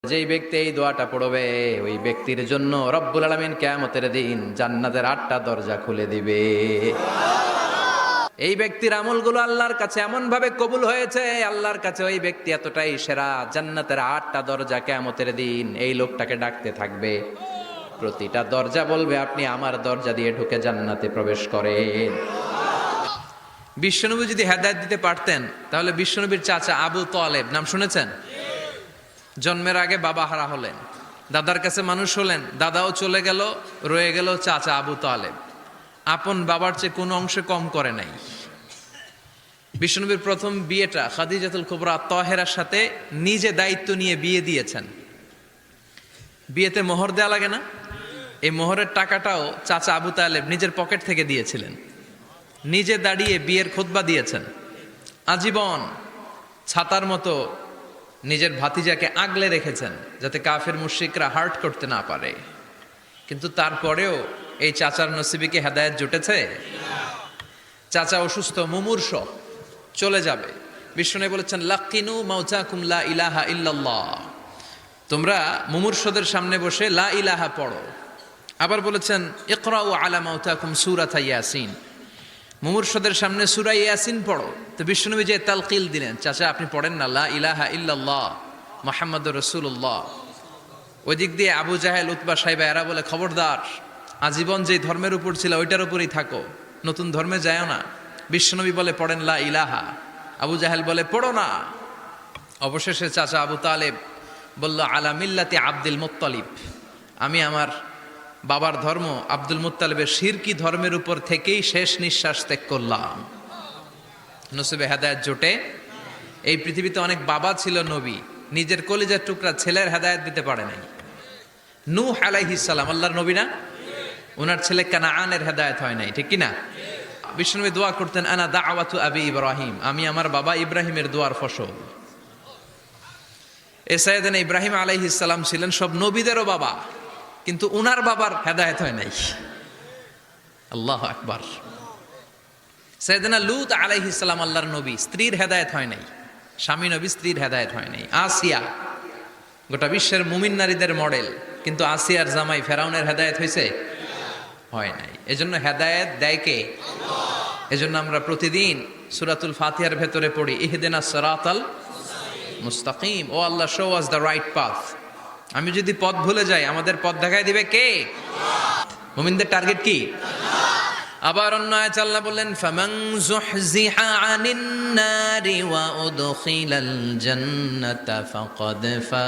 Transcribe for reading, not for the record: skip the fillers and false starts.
যেই ব্যক্তি এই দোয়াটা পড়বে ওই ব্যক্তির জন্য রব্বুল আলামিন কিয়ামতের দিন জান্নাতের 8টা দরজা খুলে দিবে। এই ব্যক্তির আমলগুলো আল্লাহর কাছে এমন ভাবে কবুল হয়েছে, আল্লাহর কাছে ওই ব্যক্তি এতটাই সেরা, জান্নাতের 8টা দরজা কিয়ামতের দিন এই লোকটাকে ডাকতে থাকবে। প্রতিটা দরজা বলবে আপনি আমার দরজা দিয়ে ঢুকে জান্নাতে প্রবেশ করেন। বিশ্বনবী যদি হেদায়েত দিতে পারতেন তাহলে বিশ্বনবীর চাচা আবু তালেব নাম শুনেছেন? জন্মের আগে বাবা হারা হলেন, দাদার কাছে মানুষ হলেন, দাদাও চলে গেল, রয়ে গেল চাচা আবু তালেব। আপন বাবার চেয়ে কোনো অংশে কম করে নাই। বিশ্বনবীর প্রথম বিয়েটা খাদিজাতুল কুবরা তাহেরার সাথে নিজে দায়িত্ব নিয়ে বিয়ে দিয়েছেন। বিয়েতে মোহর দেয়া লাগে না? এই মোহরের টাকাটাও চাচা আবু তালেব নিজের পকেট থেকে দিয়েছিলেন। নিজে দাঁড়িয়ে বিয়ের খুতবা দিয়েছেন। আজীবন ছাতার মতো নিজের ভাতিজাকে আগলে রেখেছেন যাতে কাফের মুশরিকরা হার্ট করতে না পারে। কিন্তু তারপরেও এই চাচার নসিবে কি হেদায়েত জুটেছে? চাচা অসুস্থ, মুমূর্ষ, চলে যাবে। বিষ্ণু বলেছেন লাকিনু মাউতাকুম লা ইলাহা ইল্লাল্লাহ, তোমরা মুমূর্ষদের সামনে বসে লা ইলাহা পড়ো। আবার বলেছেন ইকরাউ আলা মাউতাকুম সূরাতা ইয়াসিন, মুমূর্ষদের সামনে সূরা ইয়াসিন পড়ো। তো বিষ্ণুনবী যে তালকিল দিলেন, চাচা আপনি পড়েন না লা ইলাহা ইল্লাল্লাহ মুহাম্মাদুর রাসূলুল্লাহ। ওই দিক দিয়ে আবু জাহেল, উতবা, সাইবা এরা বলে খবরদার, আজীবন যে ধর্মের উপর ছিল ওইটার উপরই থাকো, নতুন ধর্মে যায়ও না। বিশ্বনবী বলে পড়েন লা ইলাহা, আবু জাহেল বলে পড়ো না। অবশেষে চাচা আবু তালেব বলল আলা মিল্লাতি আব্দুল মুত্তালিব, আমি আমার বাবার ধর্ম আব্দুল মুত্তালিবের শিরকি ধর্মের উপর থেকেই শেষ নিঃশ্বাস ত্যাগ করলাম। নসিবে হেদায়েত জোটে? এই পৃথিবীতে অনেক বাবা ছিল নবী, নিজের কলিজার টুকরা ছেলের হেদায়েত দিতে পারে নাই। নূহ আলাইহিস সালাম আল্লাহর নবী না? ওনার ছেলে কানাআনের হেদায়েত হয় নাই, ঠিক কি না? বিষ্ণুনবী দোয়া করতেন আনা দাওয়াতু আবি ইব্রাহিম, আমি আমার বাবা ইব্রাহিমের দোয়ার ফসল। সাইয়েদনা ইব্রাহিম আলাইহিস সালাম ছিলেন সব নবীদেরও বাবা, কিন্তু উনার বাবার হেদায়েত হয় নাই। আল্লাহু আকবার। সাইয়েদনা লূত আলাইহিস সালাম আল্লাহর নবী, স্ত্রীর হেদায়েত হয় নাই। স্বামী নবী, স্ত্রীর হেদায়েত হয় নাই। আসিয়া গোটা বিশ্বের মুমিন নারীদের মডেল, কিন্তু আসিয়ার জামাই ফেরাউনের হেদায়েত হয়েছে? হয় নাই। এজন্য হেদায়েত দেয় কে? এজন্য আমরা প্রতিদিন সূরাতুল ফাতিহার ভেতরে পড়ি ইহদিনাস সিরাতাল মুস্তাকিম, ও Allah show us the right path. আমি যদি পথ ভুলে যাই আমাদের পথ দেখায় দিবে কে? মুমিনদের টার্গেট কি? আবার অন্য আয়াতে আল্লাহ বললেন ফামান যুহজিহা আনিন নারি ওয়া উদখিলাল জান্নাতা ফাকাদ ফা